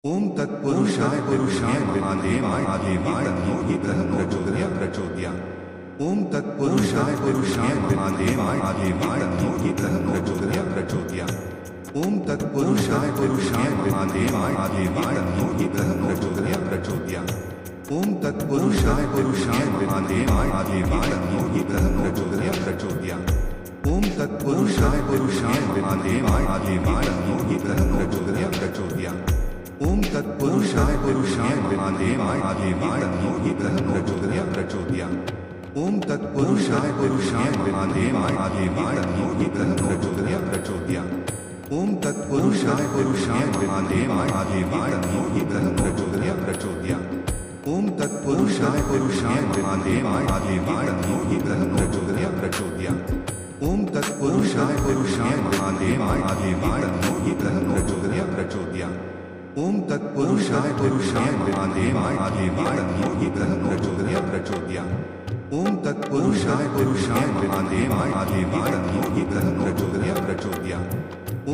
ओम तत्पुरुषाय पुरुषाय महादेवाय आदिवाय नमो ब्रह्मो ज्योतिर्य प्रचोदया। ओम तत्पुरुषाय पुरुषाय महादेवाय आदिवाय नमो ब्रह्मो ज्योतिर्य प्रचोदया। ओम तत्पुरुषाय पुरुषाय महादेवाय आदिवाय नमो ब्रह्मो ज्योतिर्य प्रचोदया। ओम तत्पुरुषाय पुरुषाय महादेवाय आदिवाय नमो ब्रह्मो ज्योतिर्य प्रचोदया। ओम तत्पुरुषाय पुरुषाय महादेवाय आदिवाय नमो ब्रह्मो ज्योतिर्य प्रचोदया। ओम तत्पुरुषाय पुरुषाय महादेवाय आदिवाय नमो ब्रह्मो ज्योतिर्य प्रचोदया। ओम तत्पुरुषाय पुरुषाय महादेवाय आदिवाय नमो ब्रह्मो ज्योतिर्य प्रचोदया। ओम तत्पुरुषाय पुरुषाय महादेवाय आदिवाय नमो ब्रह्मो ज्योतिर्य प्रचोदया। ओम तत्पुरुषाय पुरुषाय महादेवाय आदिवाय नमो ब्रह्मो ज्योतिर्य प्रचोदया। ओम तत्पुरुषाय पुरुषाय महादेवाय आदिवाय नमो ब्रह्मो ज्योतिर्य प्रचोदया। ओम तत्पुरुषाय पुरुषाय महादेवाय आदिवाय नमो ब्रह्मो ज्योतिर्य प्रचोदया। ओम तत्पुरुषाय पुरुषाय महादेवाय आदिवाय नमो ब्रह्मो ज्योतिर्य प्रचोदया।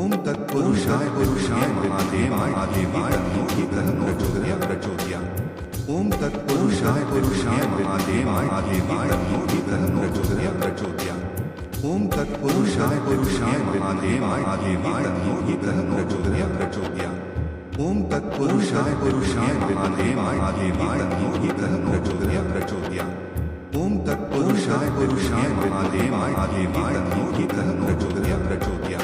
ओम तत्पुरुषाय पुरुषाय महादेवाय आदिवाय नमो ब्रह्मो ज्योतिर्य प्रचोदया। ओम तत्पुरुषाय पुरुषाय महादेवाय आदिवाय नमो ब्रह्मो ज्योतिर्य प्रचोदया। ओम तत्पुरुषाय पुरुषाय महादेवाय आदिवाय नमो ब्रह्मो ज्योतिर्य प्रचोदया। ओम तत्पुरुषाय पुरुषाय महादेवाय आदिवाय नमो ब्रह्मो ज्योतिर्य प्रचोदया। ओम तत्पुरुषाय पुरुषाय महादेवाय आदिवाय नमो ब्रह्मो ज्योतिर्य प्रचोदया।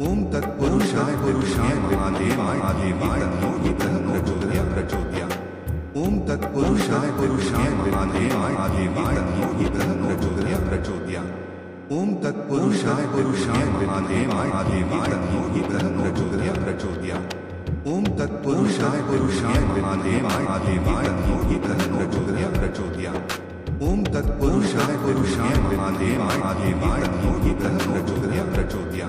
ओम तत्पुरुषाय पुरुषाय महादेवाय आदिवाय नमो ब्रह्मो ज्योतिर्य प्रचोदया। ओम तत्पुरुषाय पुरुषाय महादेवाय आदिवाय नमो ब्रह्मो ज्योतिर्य प्रचोदया। ओम तत्पुरुषाय पुरुषाय महादेवाय आदिवाय नमो ब्रह्मो ज्योतिर्य प्रचोदया। ओम तत्पुरुषाय पुरुषाय महादेवाय आदिवाय नमो ब्रह्मो ज्योतिर्य प्रचोदया। ओम तत्पुरुषाय पुरुषाय महादेवाय आदिवाय नमो ब्रह्मो ज्योतिर्य प्रचोदया।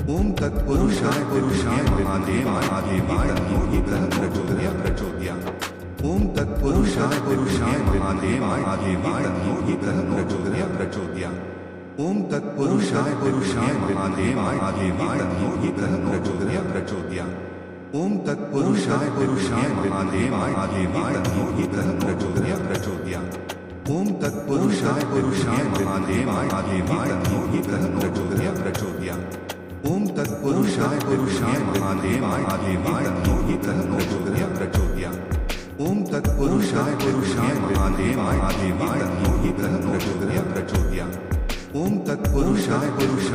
ओम तत्पुरुषाय पुरुषाय महादेवाय आदिवाय नमो ब्रह्मो ज्योतिर्य प्रचोदया। ओम तत्पुरुषाय पुरुषाय महादेवाय आदिवाय नमो ब्रह्मो ज्योतिर्य प्रचोदया। ओम तत्पुरुषाय पुरुषाय महादेवाय आदिवाय नमो ब्रह्मो ज्योतिर्य प्रचोदया। ओम तत्पुरुषाय पुरुषाय महादेवाय आदिवाय नमो ब्रह्मो ज्योतिर्य प्रचोदया। ओम तत्पुरुषाय पुरुषाय महादेवाय आदिवाय नमो ब्रह्मो ज्योतिर्य प्रचोदया। ओम तत्पुरुषाय पुरुषाय महादेवाय आदिवाय नमो ब्रह्मो ज्योतिर्य प्रचोदया। ओम तत्पुरुषाय पुरुषाय महादेवाय आदिवाय नमो ब्रह्मो ज्योतिर्य प्रचोदया। ओम तत्पुरुषाय पुरुषाय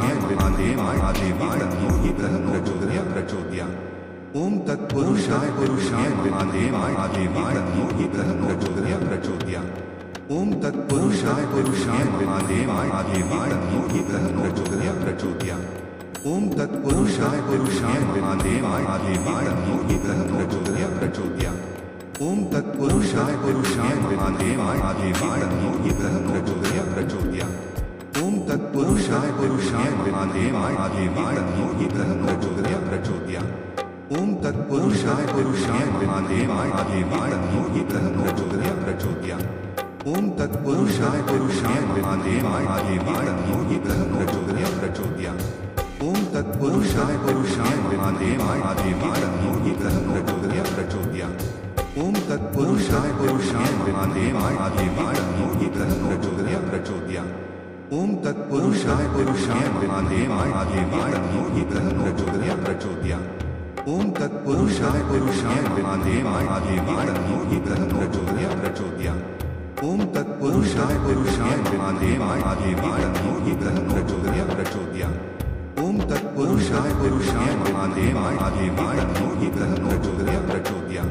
महादेवाय आदिवाय नमो ब्रह्मो ज्योतिर्य प्रचोदया। ओम तत्पुरुषाय पुरुषाय महादेवाय आदिवाय नमो ब्रह्मो ज्योतिर्य प्रचोदया। ओम तत्पुरुषाय पुरुषाय महादेवाय आदिवाय नमो ब्रह्मो ज्योतिर्य प्रचोदया। ओम तत्पुरुषाय पुरुषाय महादेवाय आदिवाय नमो ब्रह्मो ज्योतिर्य प्रचोदया। ओम तत्पुरुषाय पुरुषाय महादेवाय आदिवाय नमो ब्रह्मो ज्योतिर्य प्रचोदया। ओम तत्पुरुषाय पुरुषाय महादेवाय आदिवाय नमो ब्रह्मो ज्योतिर्य प्रचोदया। ओम तत्पुरुषाय पुरुषाय महादेवाय आदिवाय नमो ब्रह्मो ज्योतिर्य प्रचोदया। ओम तत्पुरुषाय पुरुषाय महादेवाय आदिवाय नमो ब्रह्मो ज्योतिर्य प्रचोदया। ओम तत्पुरुषाय पुरुषाय महादेवाय आदिवाय नमो ब्रह्मो ज्योतिर्य प्रचोदया। ओम तत्पुरुषाय पुरुषाय महादेवाय आदिवाय नमो ब्रह्मो ज्योतिर्य प्रचोदया। ओम तत्पुरुषाय पुरुषाय महादेवाय आदिवाय नमो ब्रह्मो ज्योतिर्य प्रचोदया। ओम तत्पुरुषाय पुरुषाय महादेवाय आदिवाय नमो ब्रह्मो ज्योतिर्य प्रचोदया। ओम तत्पुरुषाय पुरुषाय महादेवाय आदिवाय नमो ब्रह्मो ज्योतिर्य प्रचोदया। ओम तत्पुरुषाय पुरुषाय महादेवाय आदिवाय नमो ब्रह्मो ज्योतिर्य प्रचोदया।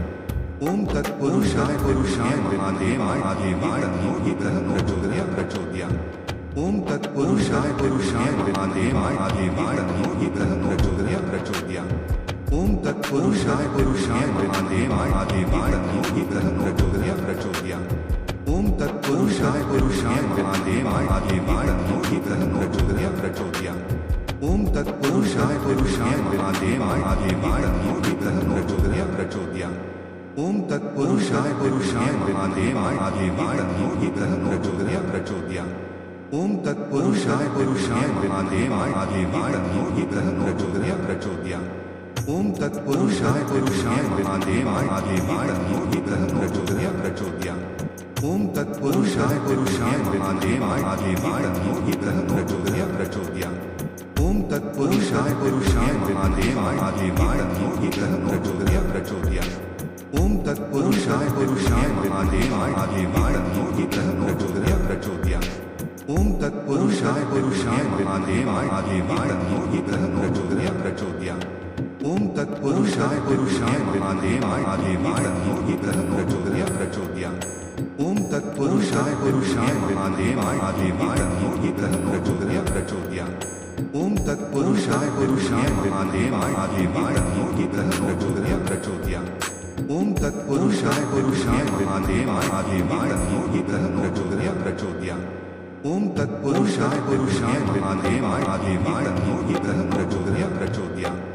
ओम तत्पुरुषाय पुरुषाय महादेवाय आदिवाय नमो ब्रह्मो ज्योतिर्य प्रचोदया। ओम तत्पुरुषाय पुरुषाय महादेवाय आदिवाय नमो ब्रह्मो ज्योतिर्य प्रचोदया। ओम तत्पुरुषाय पुरुषाय महादेवाय आदिवाय नमो ब्रह्मो ज्योतिर्य प्रचोदया। ओम तत्पुरुषाय पुरुषाय महादेवाय आदिवाय नमो ब्रह्मो ज्योतिर्य प्रचोदया। ओम तत्पुरुषाय पुरुषाय महादेवाय आदिवाय नमो ब्रह्मो ज्योतिर्य प्रचोदया। ओम तत्पुरुषाय पुरुषाय महादेवाय आदिवाय नमो ब्रह्मो ज्योतिर्य प्रचोदया। ओम तत्पुरुषाय पुरुषाय महादेवाय आदिवाय नमो ब्रह्मो ज्योतिर्य प्रचोदया। ओम तत्पुरुषाय पुरुषाय महादेवाय देवाय तन्नो विग्रह प्रचोदयात् प्रचोदयात्। ओम तत्पुरुषाय पुरुषाय महादेवाय देवाय तन्नो विग्रह प्रचोदयात् प्रचोदयात्। ओम तत्पुरुषाय पुरुषाय महादेवाय देवाय तन्नो विग्रह प्रचोदयात् प्रचोदयात्। ओम तत्पुरुषाय पुरुषाय महादेवाय देवाय तन्नो विग्रह प्रचोदयात् प्रचोदयात्। ओम तत्पुरुषाय पुरुषाय महादेवाय देवाय तन्नो विग्रह प्रचोदयात् प्रचोदयात्। ओम तत्पुरुषाय पुरुषाय महादेवाय देवाय तन्नो विग्रह प्रचोदयात् प्रचोदयात्। ओम तत्पुरुषाय पुरुषाय महादेवाय देवाय तन्नो विग्रह प्रचोदयात् प्रचोदयात्। ओम तत्पुरुषाय पुरुषाय महादेवाय देवाय तन्नो विग्रह प्रचोदयात् प्रचोदयात्। ओम तत्पुरुषाय पुरुषाय महादेवाय देवाय तन्नो विग्रह प्रचोदयात् प्रचोदयात्। ओम तत्पुरुषाय पुरुषाय महादेवाय देवाय तन्नो विग्रह प्रचोदयात् प्रचोदयात्।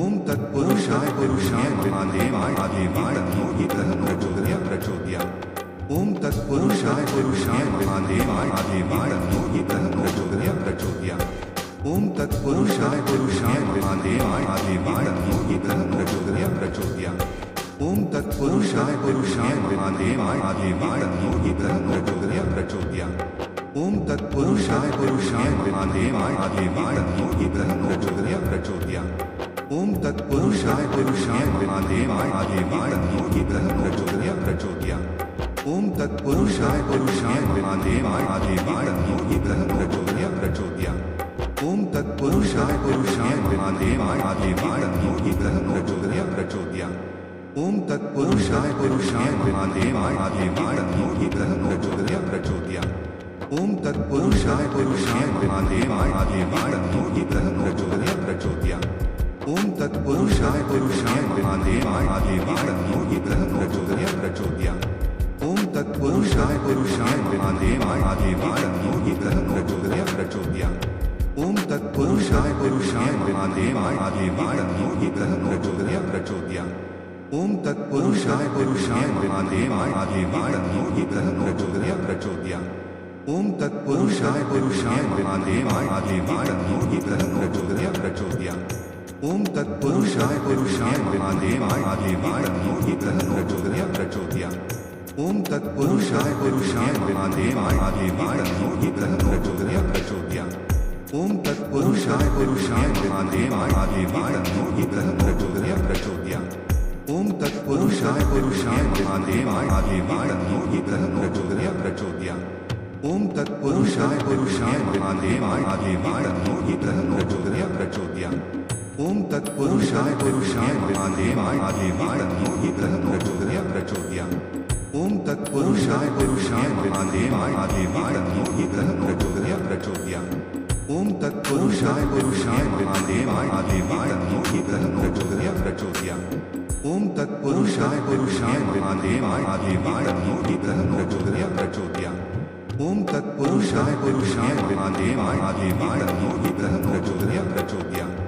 ओम तत्पुरुषाय पुरुषाय महादेवाय देवाय तन्नो विग्रह प्रचोदयात् प्रचोदयात्। ओम तत्पुरुषाय पुरुषाय महादेवाय देवाय तन्नो विग्रह प्रचोदयात् प्रचोदयात्। ओम तत्पुरुषाय पुरुषाय महादेवाय देवाय तन्नो विग्रह प्रचोदयात् प्रचोदयात्। ओम तत्पुरुषाय पुरुषाय महादेवाय देवाय तन्नो विग्रह प्रचोदयात् प्रचोदयात्। ओम तत्पुरुषाय पुरुषाय महादेवाय देवाय तन्नो विग्रह प्रचोदयात् प्रचोदयात्। ओम तत्पुरुषाय पुरुषाय महादेवाय देवाय तन्नो विग्रह प्रचोदयात् प्रचोदयात्। ओम तत्पुरुषाय पुरुषाय महादेवाय देवाय तन्नो विग्रह प्रचोदयात् प्रचोदयात्। ओम तत्पुरुषाय पुरुषाय महादेवाय देवाय तन्नो विग्रह प्रचोदयात् प्रचोदयात्। ओम तत्पुरुषाय पुरुषाय महादेवाय देवाय तन्नो विग्रह प्रचोदयात् प्रचोदयात्। ओम तत्पुरुषाय पुरुषाय महादेवाय देवाय तन्नो विग्रह प्रचोदयात् प्रचोदयात्। ओम तत्पुरुषाय पुरुषाय महादेवाय देवाय तन्नो विग्रह प्रचोदयात् प्रचोदयात्। ओम तत्पुरुषाय पुरुषाय महादेवाय देवाय तन्नो विग्रह प्रचोदयात् प्रचोदयात्। ओम तत्पुरुषाय पुरुषाय महादेवाय देवाय तन्नो विग्रह प्रचोदयात् प्रचोदयात्। ओम तत्पुरुषाय पुरुषाय महादेवाय देवाय तन्नो विग्रह प्रचोदयात् प्रचोदयात्। ओम तत्पुरुषाय पुरुषाय महादेवाय देवाय तन्नो विग्रह प्रचोदयात् प्रचोदयात्। ओम तत्पुरुषाय पुरुषाय महादेवाय देवाय तन्नो विग्रह प्रचोदयात् प्रचोदयात्। ओम तत्पुरुषाय पुरुषाय महादेवाय देवाय तन्नो विग्रह प्रचोदयात् प्रचोदयात्। ओम तत्पुरुषाय पुरुषाय महादेवाय देवाय तन्नो विग्रह प्रचोदयात् प्रचोदयात्। ओम तत्पुरुषाय पुरुषाय महादेवाय देवाय तन्नो विग्रह प्रचोदयात् प्रचोदयात्। ओम तत्पुरुषाय पुरुषाय महादेवाय देवाय तन्नो विग्रह प्रचोदयात् प्रचोदयात्। ओम तत्पुरुषाय पुरुषाय महादेवाय देवाय तन्नो विग्रह प्रचोदयात् प्रचोदयात्। ओम तत्पुरुषाय पुरुषाय महादेवाय देवाय तन्नो विग्रह प्रचोदयात् प्रचोदयात्। ओम तत्पुरुषाय पुरुषाय महादेवाय देवाय तन्नो विग्रह प्रचोदयात् प्रचोदयात्। ओम तत्पुरुषाय पुरुषाय महादेवाय देवाय तन्नो विग्रह प्रचोदयात् प्रचोदयात्। ओम तत्पुरुषाय पुरुषाय महादेवाय देवाय तन्नो विग्रह प्रचोदयात् प्रचोदयात्। ओम तत्पुरुषाय पुरुषाय महादेवाय देवाय तन्नो विग्रह प्रचोदयात् प्रचोदयात्।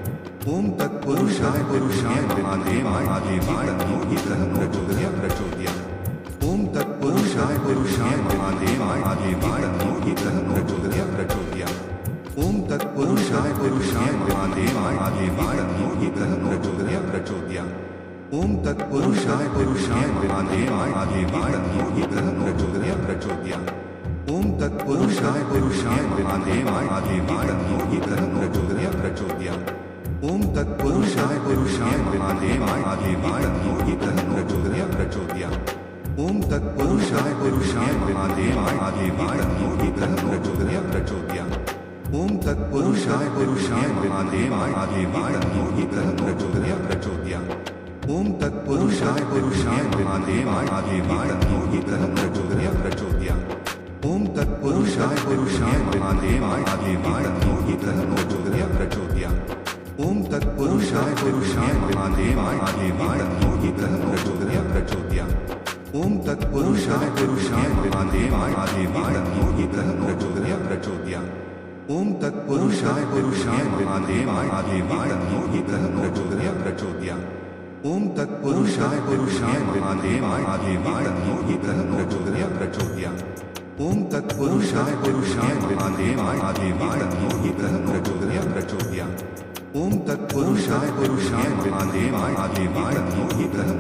ओम तत्पुरुषाय पुरुषाय महादेवाय देवाय तन्नो विग्रह प्रचोदयात् प्रचोदयात्। ओम तत्पुरुषाय पुरुषाय महादेवाय देवाय तन्नो विग्रह प्रचोदयात् प्रचोदयात्। ओम तत्पुरुषाय पुरुषाय महादेवाय देवाय तन्नो विग्रह प्रचोदयात् प्रचोदयात्। ओम तत्पुरुषाय पुरुषाय महादेवाय देवाय तन्नो विग्रह प्रचोदयात् प्रचोदयात्। ओम तत्पुरुषाय पुरुषाय महादेवाय देवाय तन्नो विग्रह प्रचोदयात् प्रचोदयात्। ओम तत्पुरुषाय पुरुषाय महादेवाय देवाय तन्नो विग्रह प्रचोदयात् प्रचोदयात्। ओम तत्पुरुषाय पुरुषाय महादेवाय देवाय तन्नो विग्रह प्रचोदयात् प्रचोदयात्। ओम तत्पुरुषाय पुरुषाय महादेवाय देवाय तन्नो विग्रह प्रचोदयात् प्रचोदयात्। ओम तत्पुरुषाय पुरुषाय महादेवाय देवाय तन्नो विग्रह प्रचोदयात् प्रचोदयात्। ओम तत्पुरुषाय पुरुषाय महादेवाय देवाय तन्नो विग्रह प्रचोदयात् प्रचोदयात्। ओम तत्पुरुषाय पुरुषाय महादेवाय देवाय तन्नो विग्रह प्रचोदयात् प्रचोदयात्। ओम तत्पुरुषाय पुरुषाय महादेवाय देवाय तन्नो विग्रह प्रचोदयात् प्रचोदयात्। ओम तत्पुरुषाय पुरुषाय महादेवाय देवाय तन्नो विग्रह प्रचोदयात् प्रचोदयात्। ओम तत्पुरुषाय पुरुषाय महादेवाय देवाय तन्नो विग्रह प्रचोदयात् प्रचोदयात्। ओम तत्पुरुषाय पुरुषाय महादेवाय आदिवाय तन्नो हि ग्रह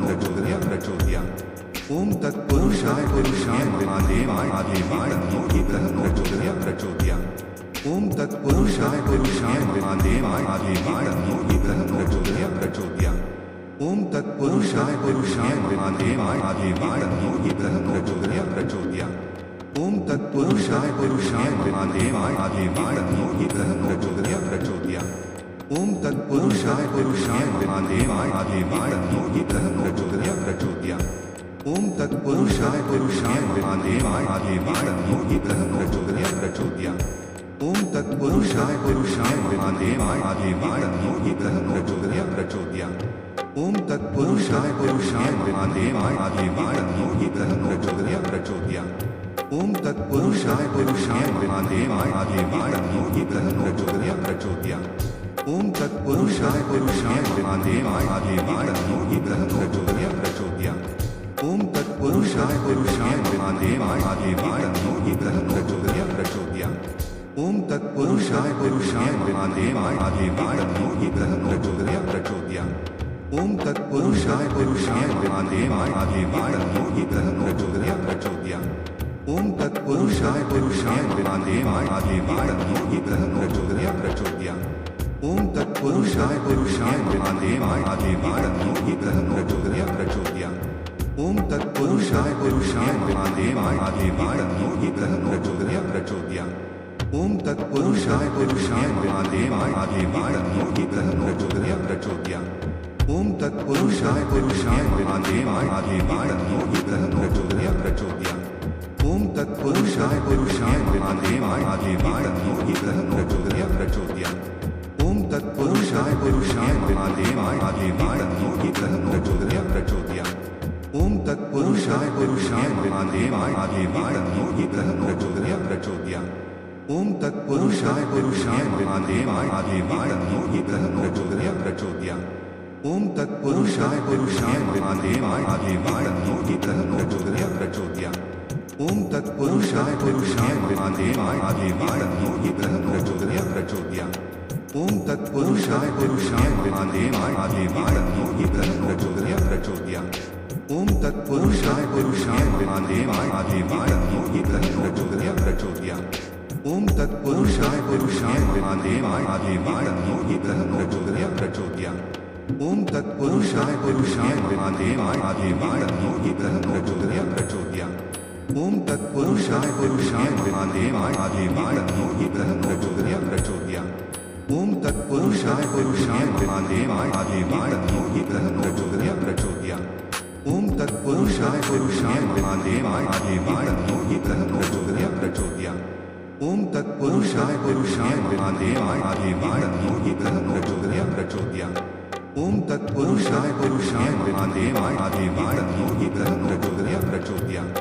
प्रचोदयात्। ओम तत्पुरुषाय पुरुषाय महादेवाय आदिवाय तन्नो हि ग्रह प्रचोदयात्। ओम तत्पुरुषाय पुरुषाय महादेवाय आदिवाय तन्नो हि ग्रह प्रचोदयात्। ओम तत्पुरुषाय पुरुषाय महादेवाय आदिवाय तन्नो हि ग्रह प्रचोदयात्। ओम तत्पुरुषाय पुरुषाय महादेवाय आदिवाय तन्नो हि ग्रह प्रचोदयात्। ओम तत्पुरुषाय पुरुषाय महादेवाय आदिवाय तन्नो हि ग्रह प्रचोदयात्। ओम तत्पुरुषाय पुरुषाय महादेवाय आदिवाय तन्नो हि ग्रह प्रचोदयात्। ओम तत्पुरुषाय पुरुषाय महादेवाय आदिवाय तन्नो हि ग्रह प्रचोदयात्। ओम तत्पुरुषाय पुरुषाय महादेवाय आदिवाय तन्नो हि ग्रह प्रचोदयात्। ओम तत्पुरुषाय पुरुषाय महादेवाय आदिवाय तन्नो हि ग्रह प्रचोदयात्। ओम तत्पुरुषाय पुरुषाय महादेवाय आदिवाय तन्नो हि ग्रह प्रचोदयात्। ओम तत्पुरुषाय पुरुषाय महादेवाय आदिवाय तन्नो हि ग्रह प्रचोदयात्। ओम तत्पुरुषाय पुरुषाय महादेवाय आदिवाय तन्नो हि ग्रह प्रचोदयात्। ओम तत्पुरुषाय पुरुषाय महादेवाय आदिवाय तन्नो हि ग्रह प्रचोदयात्। ओम तत्पुरुषाय पुरुषाय महादेवाय आदिवाय तन्नो हि ग्रह प्रचोदयात्। ओम तत्पुरुषाय पुरुषाय महादेवाय आदिवाय तन्नो हि ग्रह प्रचोदयात्। ओम तत्पुरुषाय पुरुषाय महादेवाय आदिवाय तन्नो हि ग्रह प्रचोदयात्। ओम तत्पुरुषाय पुरुषाय महादेवाय आदिवाय तन्नो हि ग्रह प्रचोदयात्। ओम तत्पुरुषाय पुरुषाय महादेवाय आदिवाय तन्नो हि ग्रह प्रचोदयात्। ओम तत्पुरुषाय पुरुषाय महादेवाय आदिवाय तन्नो हि ग्रह प्रचोदयात्। ओम तत्पुरुषाय पुरुषाय महादेवाय आदिवाय तन्नो हि ग्रह प्रचोदयात्। ओम तत्पुरुषाय पुरुषाय महादेवाय आदिवाय तन्नो हि ग्रह प्रचोदयात्। ओम तत्पुरुषाय पुरुषाय महादेवाय आदिवाय तन्नो हि ग्रह प्रचोदयात्। ओम तत्पुरुषाय पुरुषाय महादेवाय आदिवाय तन्नो हि ग्रह प्रचोदयात्। ओम तत्पुरुषाय पुरुषाय महादेवाय आदिवाय तन्नो हि ग्रह प्रचोदयात्। ओम तत्पुरुषाय पुरुषाय महादेवाय आदिवाय तन्नो हि ग्रह प्रचोदयात्। ओम तत्पुरुषाय पुरुषाय महादेवाय आदिवाय तन्नो हि ग्रह प्रचोदयात्। ओम तत्पुरुषाय पुरुषाय महादेवाय आदिवाय तन्नो हि ग्रह प्रचोदयात्। ओम तत्पुरुषाय पुरुषाय महादेवाय आदिवाय तन्नो हि ग्रह प्रचोदयात्। ओम तत्पुरुषाय पुरुषाय महादेवाय आदिवाय तन्नो हि ग्रह प्रचोदयात्। ओम तत्पुरुषाय पुरुषाय महादेवाय आदिवाय तन्नो हि ग्रह प्रचोदयात्। ओम तत्पुरुषाय पुरुषाय महादेवाय आदिवाय तन्नो हि ग्रह प्रचोदयात्। ओम तत्पुरुषाय पुरुषाय महादेवाय आदिवाय तन्नो हि ग्रह प्रचोदयात्। ओम तत्पुरुषाय पुरुषाय महादेवाय आदिवाय तन्नो हि ग्रह प्रचोदयात्।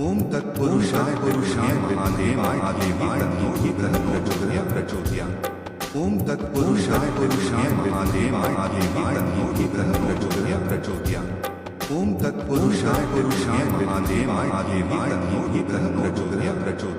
ओम तत्पुरुषाय पुरुषाय महादेवाय आदिवाय तन्नो हि ग्रह प्रचोदयात्। ओम तत्पुरुषाय पुरुषाय महादेवाय आदिवाय तन्नो हि ग्रह प्रचोदयात्। ओम तत्पुरुषाय पुरुषाय महादेवाय आदिवाय तन्नो हि ग्रह प्रचोदयात्।